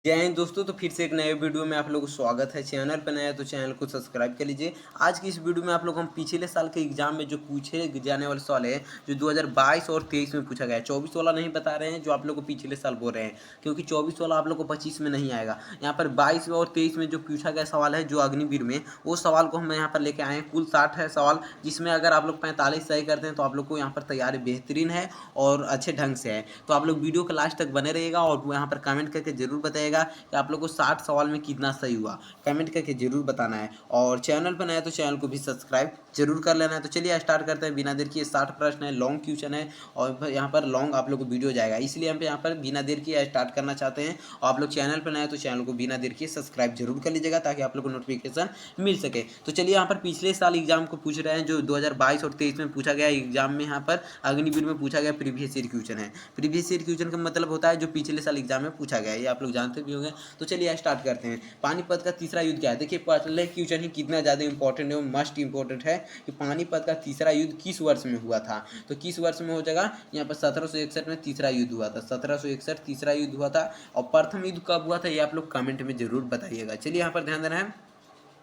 जय हिंद दोस्तों। तो फिर से एक नए वीडियो में आप लोगों को स्वागत है। चैनल पर नया है तो चैनल को सब्सक्राइब कर लीजिए। आज की इस वीडियो में आप लोग हम पिछले साल के एग्जाम में जो पूछे जाने वाले सवाल है जो 2022 और 23 में पूछा गया है, 24 वाला नहीं बता रहे हैं जो आप लोग को पिछले साल बोल रहे हैं, क्योंकि 24 वाला आप लोग को 25 में नहीं आएगा। यहाँ पर 22 और 23 में जो पूछा गया सवाल है जो अग्निवीर में, वो सवाल को हम यहाँ पर लेके आए हैं। कुल 60 है सवाल, जिसमें अगर आप लोग 45 सही करते हैं तो आप लोग को यहाँ पर तैयारी बेहतरीन है और अच्छे ढंग से है। तो आप लोग वीडियो के लास्ट तक बने रहिएगा और यहाँ पर कमेंट करके जरूर बताइएगा कि आप लोग को 60 सवाल में कितना सही हुआ। कमेंट करके जरूर बताना है और चैनल पर नया है तो चैनल को भी सब्सक्राइब जरूर कर लेना है। तो चलिए स्टार्ट करते हैं बिना देर किए। 60 प्रश्न है, लॉन्ग क्वेश्चन है और यहाँ पर लॉन्ग आप लोग को वीडियो जाएगा, इसलिए हम यहाँ पर बिना देर किए स्टार्ट करना चाहते हैं। और आप लोग चैनल पर नए हैं तो चैनल को बिना देर किए सब्सक्राइब जरूर कर लीजिएगा ताकि आप लोग को नोटिफिकेशन मिल सके। तो चलिए यहाँ पर पिछले साल एग्जाम को पूछ रहे हैं जो 2022 और 23 में पूछा गया एग्जाम में। यहाँ पर अग्निवीर में पूछा गया प्रीवियस ईयर क्वेश्चन है। प्रीवियस ईयर क्वेश्चन का मतलब होता है जो पिछले साल एग्जाम में पूछा गया है, ये आप लोग जानते भी होंगे। तो चलिए स्टार्ट करते हैं। पानीपत का तीसरा युद्ध क्या है? देखिए पहले क्वेश्चन ही कितना ज़्यादा इंपॉर्टेंट है, मस्ट इंपॉर्टेंट है कि पानीपत का तीसरा युद्ध किस वर्ष में हुआ था। तो किस वर्ष में हो जाएगा? यहाँ पर 1761 में तीसरा युद्ध हुआ था। 1761 तीसरा युद्ध हुआ था। और प्रथम युद्ध कब हुआ था ये आप लोग कमेंट में जरूर बताइएगा। चलिए यहाँ पर ध्यान देना है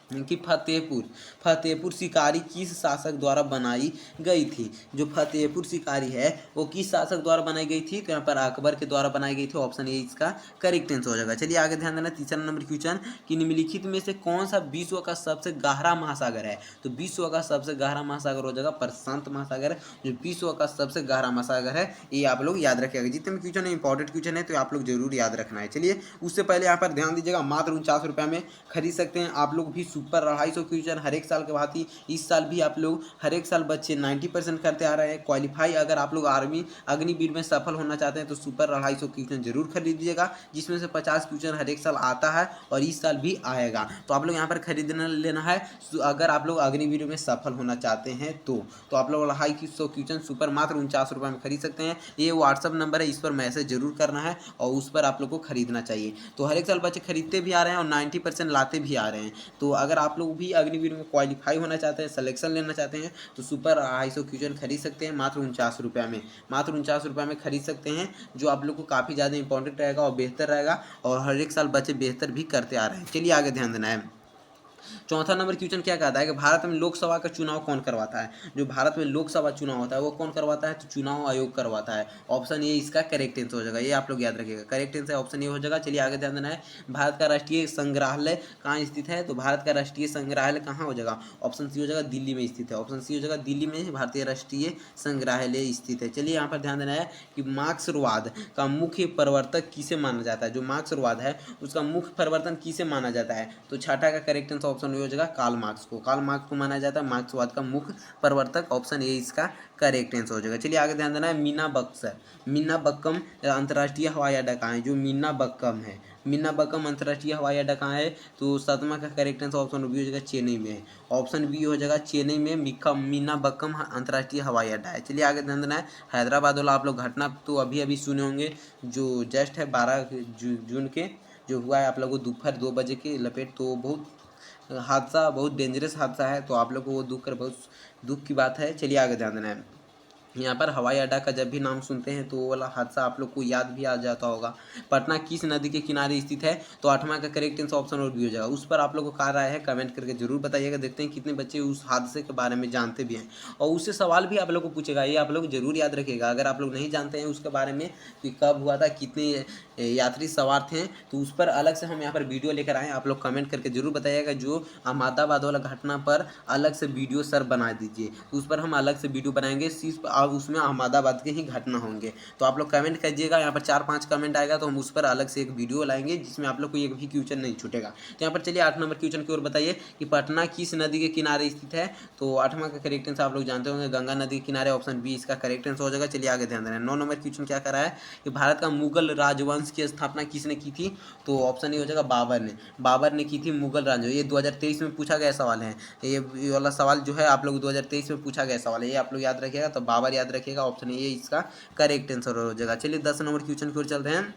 कि फतेहपुर सिकारी किस शासक द्वारा बनाई गई थी। जो फतेहपुर सिकारी है वो किस शासक द्वारा बनाई गई थी? तो यहाँ पर अकबर के द्वारा बनाई गई थी। ऑप्शन ए इसका करेक्ट आंसर हो जाएगा। चलिए आगे ध्यान देना। तीसरा नंबर क्वेश्चन कि निम्नलिखित में से कौन सा विश्व का सबसे गहरा महासागर है? तो विश्व का सबसे गहरा महासागर हो जाएगा प्रशांत महासागर, जो विश्व का सबसे गहरा महासागर है। ये आप लोग याद रखिएगा। जितने भी क्वेश्चन है इंपॉर्टेंट क्वेश्चन है तो आप लोग जरूर याद रखना है। चलिए उससे पहले यहाँ पर ध्यान दीजिएगा, मात्र 49 रुपये में खरीद सकते हैं आप लोग भी सुपर 250 क्वेश्चन हर एक साल के भांति। इस साल भी आप लोग हर एक साल बच्चे 90% करते आ रहे हैं क्वालिफाई। अगर आप लोग आर्मी अग्निवीर में सफल होना चाहते हैं तो सुपर 250 क्वेश्चन जरूर खरीदिएगा, जिसमें से 50 क्वेश्चन हर एक साल आता है और इस साल भी आएगा। तो आप लोग यहाँ पर खरीदना लेना है अगर आप लोग अग्निवीर में सफल होना चाहते हैं तो आप लोग 250 क्वेश्चन सुपर मात्र 49 रुपये में खरीद सकते हैं। ये व्हाट्सअप नंबर है, इस पर मैसेज जरूर करना है और उस पर आप लोग को खरीदना चाहिए। तो हर एक साल बच्चे खरीदते भी आ रहे हैं और 90% लाते भी आ रहे हैं। तो अगर आप लोग भी अग्निवीर में क्वालिफाई होना चाहते हैं, सिलेक्शन लेना चाहते हैं तो सुपर 250 क्वेश्चन खरीद सकते हैं मात्र 49 रुपये में। मात्र 49 रुपये में खरीद सकते हैं, जो आप लोग को काफ़ी ज़्यादा इंपॉर्टेंट रहेगा और बेहतर रहेगा और हर एक साल बच्चे बेहतर भी करते आ रहे हैं। चलिए आगे ध्यान देना है। चौथा नंबर क्वेश्चन क्या कहता है कि भारत में लोकसभा का चुनाव कौन करवाता है? जो भारत में लोकसभा चुनाव होता है वो कौन करवाता है? तो चुनाव आयोग करवाता है। ऑप्शन ए इसका करेक्ट आंसर हो जाएगा। ये आप लोग याद रखिएगा, करेक्ट आंसर ऑप्शन ए हो जाएगा। चलिए आगे ध्यान देना है। भारत का राष्ट्रीय संग्रहालय कहाँ स्थित है? तो भारत का राष्ट्रीय संग्रहालय कहाँ हो जाएगा? ऑप्शन सी हो जाएगा, दिल्ली में स्थित है। ऑप्शन सी हो जाएगा, दिल्ली में भारतीय राष्ट्रीय संग्रहालय स्थित है। चलिए यहाँ पर ध्यान देना है कि मार्क्सवाद का मुख्य प्रवर्तक किसे माना जाता है? जो मार्क्सवाद है उसका मुख्य प्रवर्तन किसे माना जाता है? तो छठा का करेक्ट आंसर ऑप्शन हो जाएगा कार्ल मार्क्स को माना जाता है मार्क्सवाद का मुख्य प्रवर्तक। ऑप्शन ए इसका करेक्ट आंसर हो जाएगा। चलिए आगे ध्यान देना है। मीना बक्कम अंतर्राष्ट्रीय हवाई अड्डा कहाँ है? जो मीना बक्कम अंतर्राष्ट्रीय हवाई अड्डा कहाँ है? तो सातवां का करेक्ट आंसर ऑप्शन बी हो जाएगा, चेन्नई में है। ऑप्शन बी हो जाएगा, चेन्नई में मीना बक्कम अंतर्राष्ट्रीय हवाई अड्डा है। चलिए आगे ध्यान देना है। हैदराबाद वाला आप लोग घटना तो अभी अभी सुने होंगे, जो जस्ट है 12 जून के जो हुआ है आप लोगों को दोपहर 2 बजे के लपेट। तो बहुत हादसा, बहुत डेंजरस हादसा है, तो आप लोग को वो बहुत दुख की बात है। चलिए आगे ध्यान देना है। यहाँ पर हवाई अड्डा का जब भी नाम सुनते हैं तो वो वाला हादसा आप लोग को याद भी आ जाता होगा। पटना किस नदी के किनारे स्थित है? तो आठवां का करेक्ट आंसर ऑप्शन और भी हो जाएगा। उस पर आप लोग को क्या राय है कमेंट करके जरूर बताइएगा। देखते हैं कितने बच्चे उस हादसे के बारे में जानते भी हैं और उससे सवाल भी आप लोग को पूछेगा, ये आप लोग जरूर याद रखिएगा। अगर आप लोग नहीं जानते हैं उसके बारे में कि कब हुआ था, कितने यात्री सवार थे, तो उस पर अलग से हम यहाँ पर वीडियो लेकर आए। आप लोग कमेंट करके जरूर बताइएगा। जो अहमदाबाद वाला घटना पर अलग से वीडियो सर बना दीजिए, तो उस पर हम अलग से वीडियो बनाएंगे सिर्फ उसमें अहमदाबाद के ही घटना होंगे। तो आप लोग कमेंट कीजिएगा, यहाँ पर 4-5 कमेंट आएगा तो हम उस पर अलग से एक वीडियो लाएंगे जिसमें आप लोग को एक भी क्वेश्चन नहीं छूटेगा। तो यहाँ पर चलिए 8 नंबर क्वेश्चन की ओर बताइए कि पटना किस नदी के किनारे स्थित है? तो 8वां का करेक्ट आंसर आप लोग जानते होंगे, गंगा नदी के किनारे। ऑप्शन बी इसका करेक्ट आंसर हो जाएगा। चलिए आगे ध्यान देना है। 9 नंबर क्वेश्चन क्या कर रहा है कि भारत का मुगल राजवंश की स्थापना किसने की थी? तो ऑप्शन ए हो जाएगा बाबर ने की थी मुगल राजवंश। ये 2023 में पूछा गया सवाल है। ये वाला सवाल जो है आप लोग 2023 में पूछा गया सवाल है, ये आप लोग याद रखिएगा। तो बाबर याद रखिएगा, ऑप्शन ए इसका करेक्ट आंसर हो जाएगा। चलिए 10 नंबर क्वेश्चन की ओर चलते हैं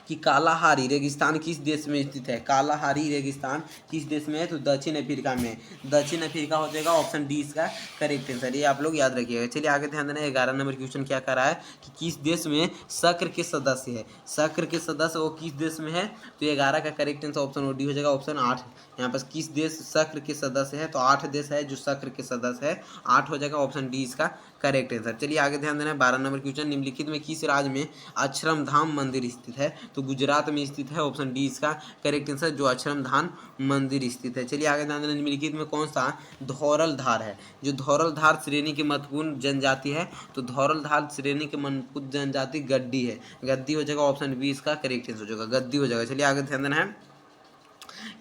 कि कालाहारी रेगिस्तान किस देश में स्थित है। कालाहारी रेगिस्तान किस देश में है, तो दक्षिण अफ्रीका में। दक्षिण अफ्रीका हो जाएगा ऑप्शन डी इसका करेक्ट आंसर, ये आप लोग याद रखिएगा। चलिए आगे ध्यान देना, 11 नंबर क्वेश्चन क्या कर रहा है कि किस देश में सक्र के सदस्य है। सक्र के सदस्य वो किस देश में है, तो 11 का करेक्ट आंसर ऑप्शन डी हो जाएगा। ऑप्शन 8 यहाँ पर किस देश सक्र के सदस्य है, तो 8 देश है जो सक्र के सदस्य है, 8 हो जाएगा। ऑप्शन डी इसका करेक्ट आंसर। चलिए आगे ध्यान देना है, 12 नंबर क्वेश्चन, निम्नलिखित में किस राज्य में अक्षरधाम मंदिर स्थित है, तो गुजरात में स्थित है। ऑप्शन डी इसका करेक्ट आंसर, जो अक्षरधाम मंदिर स्थित है। चलिए आगे ध्यान देना, निम्नलिखित में कौन सा धौरलधार है, जो धौरलधार श्रेणी की महत्वपूर्ण जनजाति है, तो धौरलधार श्रेणी की महत्वपूर्ण जनजाति गद्दी है। गद्दी हो जाएगा। ऑप्शन बी इसका करेक्ट आंसर हो जाएगा, गद्दी हो जाएगा। चलिए आगे ध्यान देना है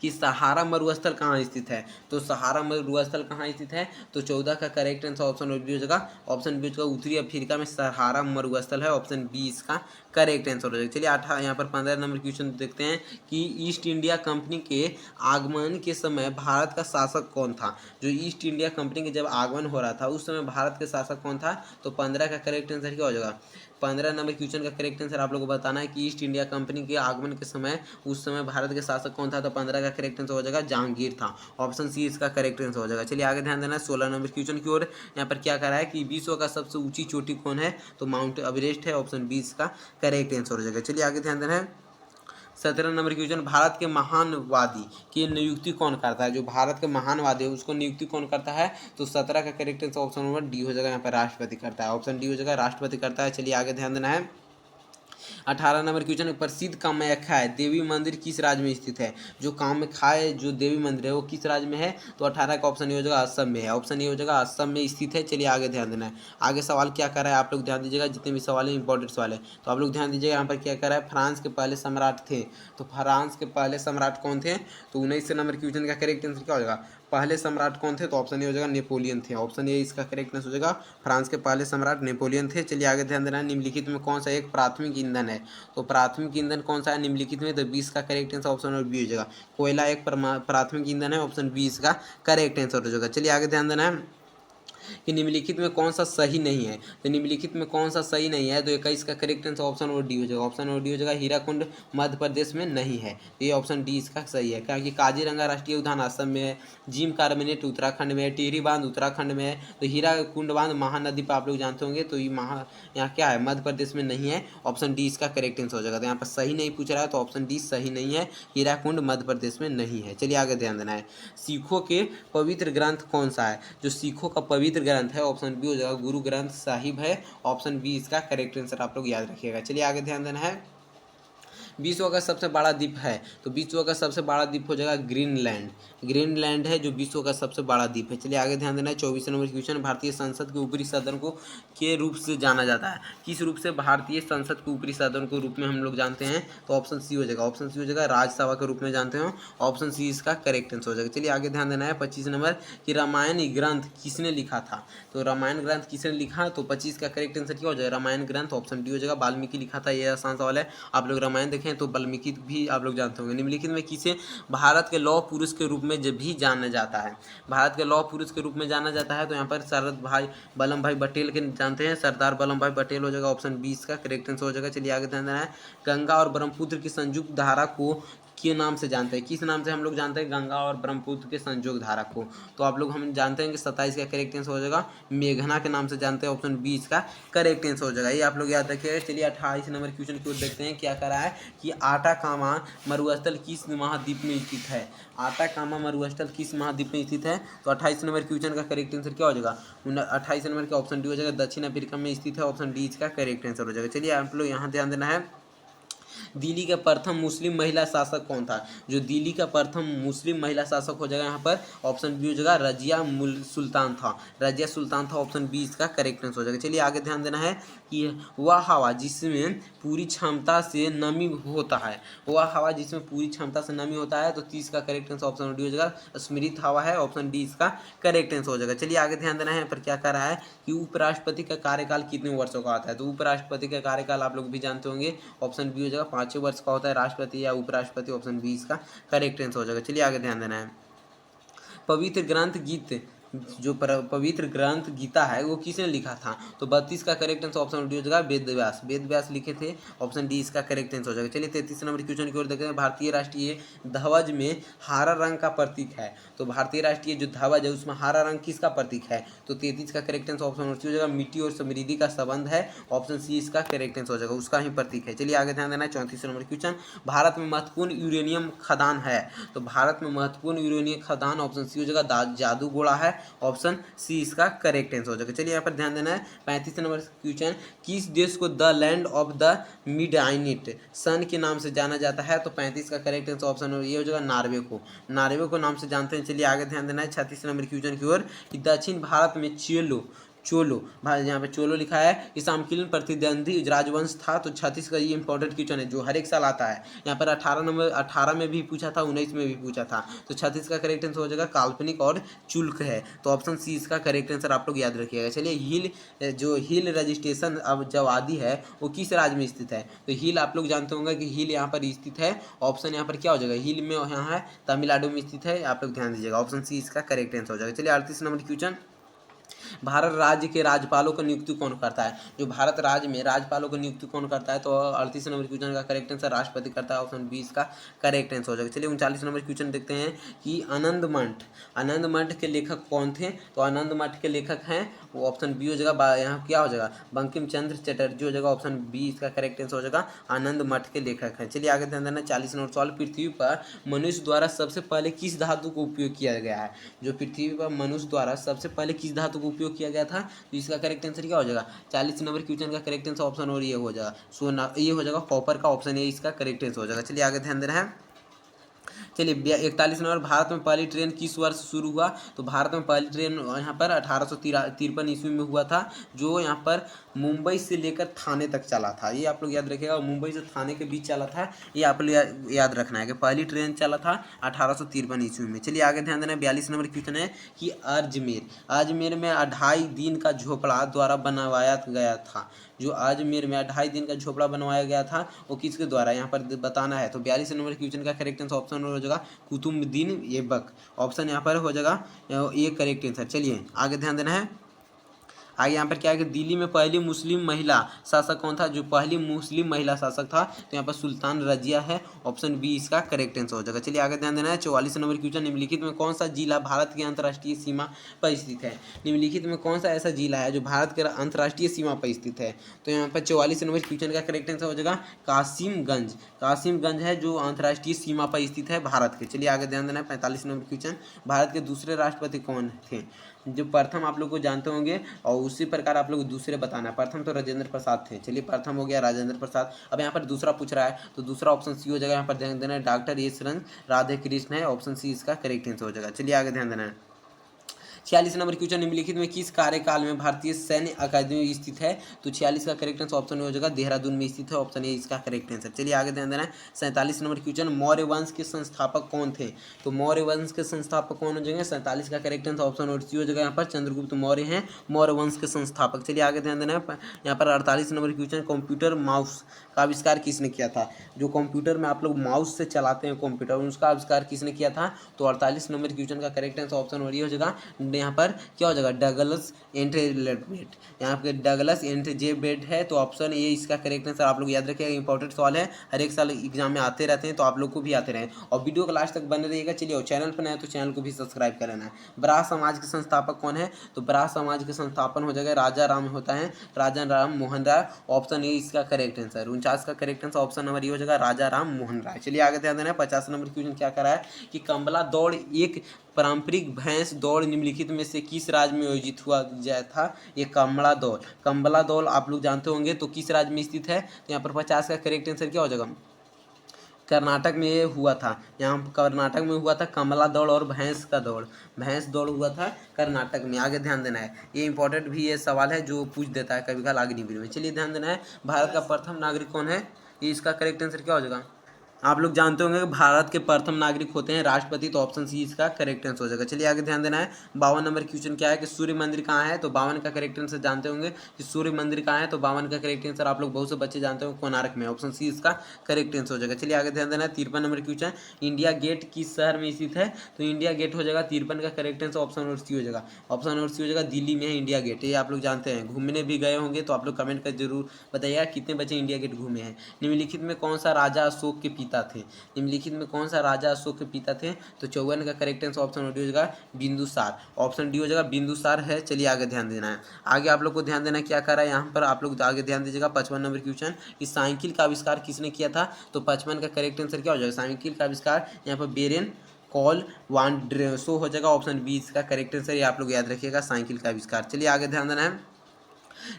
कि सहारा मरुस्थल कहाँ स्थित है, तो सहारा मरुस्थल कहाँ स्थित है, तो 14 का करेक्ट आंसर ऑप्शन बी हो जाएगा। ऑप्शन बी हो जाएगा, उत्तरी अफ्रीका में सहारा मरुस्थल है। ऑप्शन बी इसका करेक्ट आंसर हो जाएगा। चलिए 18 यहाँ पर 15 नंबर क्वेश्चन देखते हैं कि ईस्ट इंडिया कंपनी के आगमन के समय भारत का शासक कौन था। जो ईस्ट इंडिया कंपनी के जब आगमन हो रहा था उस समय भारत के शासक कौन था, तो 15 का करेक्ट आंसर क्या हो जाएगा। 15 नंबर क्वेश्चन का करेक्ट आंसर आप लोगों को बताना है कि ईस्ट इंडिया कंपनी के आगमन के समय उस समय भारत के शासक कौन था, तो 15 का करेक्ट आंसर हो जाएगा जहांगीर था। ऑप्शन सी इसका करेक्ट आंसर हो जाएगा। चलिए आगे ध्यान देना, 16 नंबर क्वेश्चन की ओर। यहाँ पर क्या कह रहा है कि विश्व का सबसे ऊंची चोटी कौन है, तो माउंट एवरेस्ट है। ऑप्शन बी इसका करेक्ट आंसर हो जाएगा। चलिए आगे ध्यान देना है, 17 नंबर क्वेश्चन, भारत के महानवादी की नियुक्ति कौन करता है। जो भारत के महानवादी है उसको नियुक्ति कौन करता है, तो 17 का correct answer option number D हो जाएगा। यहाँ पर राष्ट्रपति करता है। ऑप्शन डी हो जाएगा, राष्ट्रपति करता है। चलिए आगे ध्यान देना है, 18 नंबर क्वेश्चन, प्रसिद्ध कामाख्या देवी मंदिर किस राज्य में स्थित है। जो कामाख्या जो देवी मंदिर है वो किस राज्य में है, तो 18 का ऑप्शन ये हो जाएगा असम में है। ऑप्शन ये हो जाएगा असम में स्थित है। चलिए आगे ध्यान देना है, आगे सवाल क्या कर रहा है आप लोग ध्यान दीजिएगा, जितने भी सवाल है इंपॉर्टेंट सवाल है तो आप लोग ध्यान दीजिएगा। यहाँ पर क्या कर रहा है, फ्रांस के पहले सम्राट थे, तो फ्रांस के पहले सम्राट कौन थे, तो 19 नंबर क्वेश्चन का करेक्ट आंसर क्या हो जाएगा, पहले सम्राट कौन थे, तो ऑप्शन ए हो जाएगा नेपोलियन थे। ऑप्शन ए इसका करेक्टनेस हो जाएगा, फ्रांस के पहले सम्राट नेपोलियन थे। चलिए आगे ध्यान देना है, निम्नलिखित में कौन सा एक प्राथमिक ईंधन है, तो प्राथमिक ईंधन कौन सा है निम्नलिखित में, तो 20 का correct answer option number B हो जाएगा। कोयला एक प्राथमिक ईंधन है। ऑप्शन 20 का करेक्ट आंसर हो जाएगा। चलिए आगे ध्यान देना है कि निम्नलिखित में कौन सा सही नहीं है, तो निम्नलिखित में कौन सा सही नहीं है, तो 21 का करेक्ट आंसर ऑप्शन और डी हो जाएगा। ऑप्शन और डी हो जाएगा, हीराकुंड मध्य प्रदेश में नहीं है, तो ये ऑप्शन डी इसका सही है। क्योंकि काजीरंगा राष्ट्रीय उद्यान असम में है, जिम कार्बेट उत्तराखंड में है, टिहरी बांध उत्तराखंड में है, तो हीराकुंड बांध महानदी पर आप लोग जानते होंगे, तो ये यहाँ क्या है मध्य प्रदेश में नहीं है। ऑप्शन डी इसका करेक्ट आंसर हो जाएगा। तो यहाँ पर सही नहीं पूछ रहा है, तो ऑप्शन डी सही नहीं है, हीराकुंड मध्य प्रदेश में नहीं है। चलिए आगे ध्यान देना है, सिखों के पवित्र ग्रंथ कौन सा है, जो सिखों का पवित्र ग्रंथ है ऑप्शन बी हो जाएगा, गुरु ग्रंथ साहिब है। ऑप्शन बी इसका करेक्ट आंसर आप लोग याद रखिएगा। चलिए आगे ध्यान देना है, विश्व का सबसे बड़ा द्वीप है, तो विश्व का सबसे बड़ा द्वीप हो जाएगा ग्रीनलैंड। ग्रीनलैंड है जो विश्व का सबसे बड़ा द्वीप है। चलिए आगे ध्यान देना है, 24 नंबर क्वेश्चन, भारतीय संसद के ऊपरी सदन को के रूप से जाना जाता है, किस रूप से भारतीय संसद के ऊपरी सदन के रूप में हम लोग जानते हैं, तो ऑप्शन सी हो जाएगा। ऑप्शन सी हो जाएगा, राज्यसभा के रूप में जानते हो। ऑप्शन सी इसका करेक्ट आंसर हो जाएगा। चलिए आगे ध्यान देना है, 25 नंबर कि रामायण ग्रंथ किसने लिखा था, तो रामायण ग्रंथ किसने लिखा, तो 25 का करेक्ट आंसर क्या हो जाएगा, रामायण ग्रंथ। ऑप्शन डी हो जाएगा, वाल्मीकि लिखा था। ये आसान सवाल है, आप लोग रामायण देखें तो वाल्मीकि भी आप लोग जानते होंगे। निम्नलिखित में किसे भारत के लौह पुरुष के रूप में जब भी जाना जाता है, भारत के लौह पुरुष के रूप में जाना जाता है, तो यहाँ पर सरदार भाई वल्लभ भाई पटेल के जानते हैं, सरदार वल्लभ भाई पटेल हो जाएगा। ऑप्शन 20 का करेक्ट आंसर हो जाएगा। चलिए आगे ध्यान देना है, गंगा और ब्रह्मपुत्र की संयुक्त धारा को के नाम से जानते हैं, किस नाम से हम लोग जानते हैं, गंगा और ब्रह्मपुत्र के संयोग धारा को, तो आप लोग हम जानते हैं कि 27 का करेक्ट आंसर हो जाएगा, मेघना के नाम से जानते हैं। ऑप्शन 20 का करेक्ट आंसर हो जाएगा, ये आप लोग याद रखिएगा। चलिए 28 नंबर क्वेश्चन की ओर देखते हैं, क्या करा है कि आटाकामा मरुस्थल किस महाद्वीप में स्थित है, आटाकामा मरुस्थल किस महाद्वीप में स्थित है, तो 28 नंबर क्वेश्चन का करेक्ट आंसर क्या हो जाएगा, 28 नंबर का ऑप्शन डी हो जाएगा, दक्षिण अफ्रीका में स्थित है। ऑप्शन डी का करेक्ट आंसर हो जाएगा। चलिए आप लोग यहाँ ध्यान देना है, दिल्ली का प्रथम मुस्लिम महिला शासक कौन था, जो दिल्ली का प्रथम मुस्लिम महिला शासक हो जाएगा यहाँ पर, ऑप्शन बी हो जाएगा, रजिया सुल्तान था। रजिया सुल्तान था। ऑप्शन बी इसका करेक्ट आंसर हो जाएगा। चलिए आगे ध्यान देना है कि वह हवा जिसमें पूरी क्षमता से नमी होता है, वह हवा जिसमें पूरी क्षमता से नमी होता है, तो 30 का करेक्ट आंसर ऑप्शन डी हो जाएगा, स्मृत हवा है। ऑप्शन डी इसका करेक्ट आंसर हो जाएगा। चलिए आगे ध्यान देना है, यहाँ पर क्या कर रहा है कि उपराष्ट्रपति का कार्यकाल कितने वर्षों का होता है, तो उपराष्ट्रपति का कार्यकाल आप लोग भी जानते होंगे। ऑप्शन बी हो जाएगा, 5 वर्ष का होता है राष्ट्रपति या उपराष्ट्रपति। ऑप्शन बी इसका करेक्ट आंसर हो जाएगा। चलिए आगे ध्यान देना है, पवित्र ग्रंथ गीत जो पवित्र ग्रंथ गीता है वो किसने लिखा था? तो 32 का करेक्ट आंसर ऑप्शन डी हो जाएगा वेद व्यास। वेद व्यास लिखे थे, ऑप्शन डी इसका करेक्ट आंसर हो जाएगा। चलिए 33 नंबर क्वेश्चन की ओर देखते हैं। भारतीय राष्ट्रीय ध्वज में हरा रंग का प्रतीक है, तो भारतीय राष्ट्रीय जो ध्वज है उसमें हरा रंग किसका प्रतीक है? तो 33 का करेक्ट आंसर ऑप्शन सी हो जाएगा मिट्टी और समृद्धि का संबंध है, ऑप्शन सी इसका करेक्ट आंसर हो जाएगा, उसका ही प्रतीक है। चलिए आगे ध्यान देना है 34 नंबर क्वेश्चन। भारत में महत्वपूर्ण यूरेनियम खदान है, तो भारत में महत्वपूर्ण यूरेनियम खदान ऑप्शन सी हो जाएगा जादूगोड़ा है, ऑप्शन सी इसका करेक्ट आंसर हो जाएगा। चलिए यहाँ पर ध्यान देना है 35 नंबर क्वेश्चन। किस देश को the land of the midnight sun के नाम से जाना जाता है? तो 35 का करेक्ट आंसर ऑप्शन ये हो जाएगा नार्वे को, नार्वे को नाम से जानते हैं। चलिए आगे ध्यान देना है 36 नंबर क्वेश्चन की ओर कि दक्षिण भारत में चोलो भाई यहाँ पे चोलो लिखा है, ये समकालीन प्रतिद्वंदी राजवंश था। तो 36 का ये इंपॉर्टेंट क्वेश्चन है जो हर एक साल आता है। यहाँ पर 18 में भी पूछा था, 19 में भी पूछा था। तो 36 का करेक्ट आंसर हो जाएगा काल्पनिक और चुल्क है, तो ऑप्शन सी इसका करेक्ट आंसर आप लोग याद रखिएगा। चलिए हिल रजिस्ट्रेशन अब जो आदि है वो किस राज्य में स्थित है? तो हिल आप लोग जानते होंगे कि हिल यहाँ पर स्थित है, ऑप्शन यहाँ पर क्या हो जाएगा हिल में यहाँ है तमिलनाडु में स्थित है, आप लोग ध्यान दीजिएगा, ऑप्शन सी इसका करेक्ट आंसर हो जाएगा। चलिए 38 नंबर क्वेश्चन। भारत राज्य के राज्यपालों का नियुक्ति कौन करता है? जो भारत राज्य में राज्यपालों की नियुक्ति कौन करता है? तो 38 नंबर क्वेश्चन का करेक्ट आंसर राष्ट्रपति करता है, ऑप्शन 20 का करेक्ट आंसर हो जाएगा। चलिए 39 नंबर क्वेश्चन देखते हैं कि आनंद मठ के लेखक कौन थे? तो आनंद मठ के लेखक हैं वो ऑप्शन बी हो जाएगा, यहाँ क्या हो जाएगा बंकिम चंद्र चटर्जी हो जाएगा, ऑप्शन बी इसका करेक्ट आंसर हो जाएगा, आनंद मठ के लेखक हैं। चलिए आगे ध्यान देना 40 नंबर सवाल। पृथ्वी पर मनुष्य द्वारा सबसे पहले किस धातु को उपयोग किया गया है? जो पृथ्वी पर मनुष्य द्वारा सबसे पहले किस धातु को उपयोग किया गया था? तो इसका करेक्ट आंसर क्या हो जाएगा 40 नंबर क्वेश्चन का करेक्ट आंसर ऑप्शन और ये हो जाएगा सोना, ये हो जाएगा कॉपर का, ऑप्शन ए इसका करेक्ट आंसर हो जाएगा। चलिए आगे ध्यान देना है। चलिए 41 नंबर। भारत में पहली ट्रेन किस वर्ष शुरू हुआ? तो भारत में पहली ट्रेन यहाँ पर 1853 ईस्वी में हुआ था, जो यहाँ पर मुंबई से लेकर थाने तक चला था, ये आप लोग याद रखिएगा। मुंबई से थाने के बीच चला था, ये आप लोग याद रखना है कि पहली ट्रेन चला था 1853 ईस्वी में। चलिए आगे ध्यान देना 42 नंबर क्वेश्चन है कि अजमेर में 2.5 दिन का झोपड़ा द्वारा बनवाया गया था। जो अजमेर में 2.5 दिन का झोपड़ा बनवाया गया था वो किसके द्वारा यहाँ पर बताना है। तो 42 नंबर क्वेश्चन का करेक्ट आंसर ऑप्शन हो जाएगा कुतुबुद्दीन ऐबक, ऑप्शन यहाँ पर हो जाएगा ये करेक्ट आंसर। चलिए आगे ध्यान देना है। आगे यहाँ पर क्या है कि दिल्ली में पहली मुस्लिम महिला शासक कौन था? जो पहली मुस्लिम महिला शासक था तो यहाँ पर सुल्तान रजिया है, ऑप्शन बी इसका करेक्ट आंसर हो जाएगा। चलिए आगे ध्यान देना है 44 नंबर क्वेश्चन। निम्नलिखित में कौन सा जिला भारत की अंतर्राष्ट्रीय सीमा पर स्थित है? निम्नलिखित में कौन सा ऐसा जिला है जो भारत के अंतर्राष्ट्रीय सीमा पर स्थित है? तो यहाँ पर 44 नंबर क्वेश्चन का करेक्ट आंसर हो जाएगा कासिमगंज है, जो अंतर्राष्ट्रीय सीमा पर स्थित है भारत के। चलिए आगे ध्यान देना है 45 नंबर क्वेश्चन। भारत के दूसरे राष्ट्रपति कौन थे? जो प्रथम आप लोग को जानते होंगे और उसी प्रकार आप लोग दूसरे बताना है। प्रथम तो राजेंद्र प्रसाद थे, चलिए प्रथम हो गया राजेंद्र प्रसाद। अब यहाँ पर दूसरा पूछ रहा है तो दूसरा ऑप्शन सी हो जाएगा, यहाँ पर ध्यान देना है डॉक्टर एस राधे कृष्ण है, ऑप्शन सी इसका करेक्ट आंसर हो जाएगा। चलिए आगे ध्यान देना है 46 नंबर क्वेश्चन। निम्नलिखित में किस कार्यकाल में भारतीय सैन्य अकादमी स्थित है? तो 46 का करेक्ट आंसर ऑप्शन हो जाएगा देहरादून में स्थित है, ऑप्शन ए इसका करेक्ट आंसर। चलिए आगे ध्यान देना है 47 नंबर क्वेश्चन। मौर्य वंश के संस्थापक कौन थे? तो मौर्य वंश के संस्थापक कौन हो जाएंगे? 47 का करेक्ट आंसर ऑप्शन और सी हो जाएगा, यहाँ पर चंद्रगुप्त मौर्य हैं मौर्य वंश के संस्थापक। चलिए आगे ध्यान देना है यहाँ पर 48 नंबर क्वेश्चन। कंप्यूटर माउस का आविष्कार किसने किया था? जो कंप्यूटर में आप लोग माउस से चलाते हैं कंप्यूटर, उसका आविष्कार किसने किया था? तो 48 नंबर क्वेश्चन का करेक्ट आंसर ऑप्शन और ये हो जाएगा, यहाँ पर क्या हो जाएगा डगलस एंटरजेबेट, यहाँ पे डगलस एंटरजेबेट है, तो ऑप्शन ए इसका करेक्ट आंसर आप लोग याद रखिएगा। इंपॉर्टेंट सवाल है, हर एक साल एग्जाम में आते रहते हैं, तो आप लोग को भी आते रहे और वीडियो को लास्ट तक बने रहिएगा। चलिए और चैनल पर नए तो चैनल को भी सब्सक्राइब कर लेना है। ब्राह्म समाज के संस्थापक कौन है? तो ब्राह्म समाज के संस्थापन हो जाएगा राजा राम होता है, राजा राम मोहन राय, ऑप्शन ए इसका करेक्ट आंसर। 49 का करेक्ट आंसर ऑप्शन नंबर ये हो जाएगा राजा राम मोहन राय। चलिए आगे ध्यान देना है 50 नंबर क्वेश्चन क्या करा है कि कमला दौड़ एक पारंपरिक भैंस दौड़ निम्नलिखित में से किस राज्य में आयोजित हुआ जाए था? ये कमला दौड़ आप लोग जानते होंगे तो किस राज्य में स्थित है? तो यहाँ पर 50 का करेक्ट आंसर क्या हो जाएगा कर्नाटक में ये हुआ था, यहाँ कर्नाटक में हुआ था कमला दौड़ और भैंस दौड़ हुआ था कर्नाटक में। आगे ध्यान देना है, ये इंपॉर्टेंट भी ये सवाल है जो पूछ देता है कभी कल अग्निवीर में। चलिए ध्यान देना है भारत का प्रथम नागरिक कौन है? ये इसका करेक्ट आंसर क्या हो जाएगा आप लोग जानते होंगे कि भारत के प्रथम नागरिक होते हैं राष्ट्रपति, तो ऑप्शन सी इसका करेक्ट आंसर हो जाएगा। चलिए आगे ध्यान देना है। 52 नंबर क्वेश्चन क्या है कि सूर्य मंदिर कहाँ है, तो 52 का करेक्ट आंसर जानते होंगे कि सूर्य मंदिर कहाँ है, तो 52 का करेक्ट आंसर आप लोग बहुत से बच्चे जानते हो कोणार्क में, ऑप्शन सी इसका करेक्ट आंसर हो जाएगा। चलिए आगे ध्यान देना है। 53 नंबर क्वेश्चन, इंडिया गेट किस शहर में स्थित है, तो इंडिया गेट हो जाएगा 53 का करेक्ट आंसर ऑप्शन और सी हो जाएगा। ऑप्शन और सी हो जाएगा, दिल्ली में है इंडिया गेट, ये आप लोग जानते हैं। घूमने भी गए होंगे तो आप लोग कमेंट कर जरूर बताइएगा कितने बच्चे इंडिया गेट घूमे हैं। निम्नलिखित में कौन सा राजा अशोक के पिता थे, निम्नलिखित में कौन सा राजा अशोक के पिता थे, तो 54 का करेक्ट आंसर ऑप्शन डी हो जाएगा बिंदुसार, ऑप्शन डी हो जाएगा बिंदुसार है। चलिए आगे ध्यान देना है। आगे आप लोग को ध्यान देना क्या कर रहा है यहाँ पर, आप लोग आगे ध्यान दीजिएगा। 55 नंबर क्वेश्चन, इस साइकिल का आविष्कार किसने किया था, तो 55 का करेक्ट आंसर क्या हो जाएगा, साइकिल का आविष्कार यहाँ पर बेरेन कॉल वांड्रेसो हो जाएगा, ऑप्शन बी इसका करेक्ट आंसर, ये आप लोग याद रखिएगा साइकिल का आविष्कार। चलिए आगे ध्यान देना है।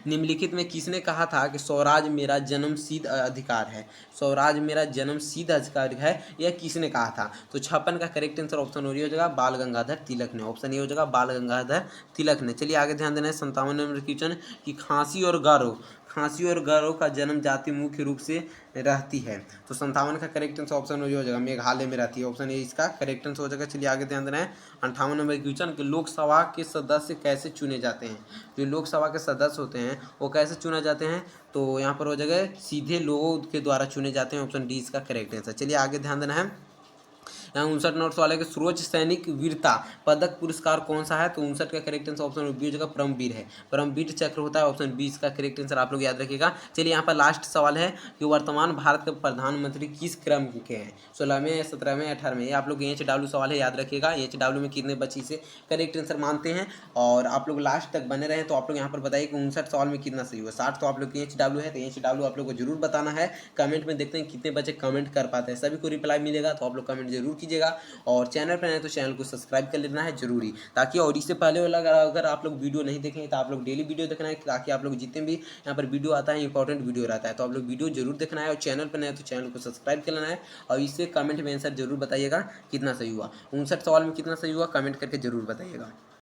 निम्नलिखित में किसने कहा था कि स्वराज मेरा जन्मसिद्ध अधिकार है, स्वराज मेरा जन्मसिद्ध अधिकार है, यह किसने कहा था, तो 56 का करेक्ट आंसर ऑप्शन हो जाएगा बाल गंगाधर तिलक ने, ऑप्शन ए हो जाएगा बाल गंगाधर तिलक ने। चलिए आगे ध्यान देना है। 57 नंबर क्वेश्चन कि खांसी और गारो का जन्म जाति मुख्य रूप से रहती है, तो 57 का करेक्ट आंसर ऑप्शन हो जाएगा मेघालय में रहती है, ऑप्शन ए इसका करेक्ट आंसर हो जाएगा। चलिए आगे ध्यान देना है। 58 नंबर क्वेश्चन कि लोकसभा के सदस्य कैसे चुने जाते हैं, जो लोकसभा के सदस्य होते हैं वो कैसे चुने जाते हैं, तो यहाँ पर हो जाएगा सीधे लोगों के द्वारा चुने जाते हैं, ऑप्शन डी इसका करेक्ट आंसर। चलिए आगे ध्यान देना है। यहाँ 59 नंबर सवाल है कि सर्वोच्च सैनिक वीरता पदक पुरस्कार कौन सा है, तो 59 का करेक्ट आंसर ऑप्शन बी हो जाएगा परमवीर है, परमवीर चक्र होता है, ऑप्शन बी इसका करेक्ट आंसर आप लोग याद रखिएगा। चलिए यहाँ पर लास्ट सवाल है कि वर्तमान भारत के प्रधानमंत्री किस क्रम के हैं, 16वें, 17वें, 18वें, ये आप लोग HW सवाल है याद रखिएगा। HW में कितने बच्चे इसे करेक्ट आंसर मानते हैं, और आप लोग लास्ट तक बने रहें तो आप लोग यहाँ पर बताइए कि 59 सवाल में कितना सही हुआ। 60 तो आप लोग की HW है, तो HW आप लोग को जरूर बताना है। कमेंट में देखते हैं कितने बच्चे कमेंट कर पाते हैं, सभी को रिप्लाई मिलेगा, तो आप लोग कमेंट जरूर कीजिएगा। और चैनल पर आए तो चैनल को सब्सक्राइब कर लेना है जरूरी, ताकि और इससे पहले वाला अगर आप लोग वीडियो नहीं देखें तो आप लोग डेली वीडियो देखना है, ताकि आप लोग जितने भी यहाँ पर वीडियो आता है इंपॉर्टेंट वीडियो रहता है, तो आप लोग वीडियो जरूर देखना है। और चैनल पर नए तो चैनल को सब्सक्राइब कर लेना है, और इससे कमेंट में आंसर जरूर बताइएगा कितना सही हुआ। 59 सवाल में कितना सही हुआ कमेंट करके जरूर बताइएगा।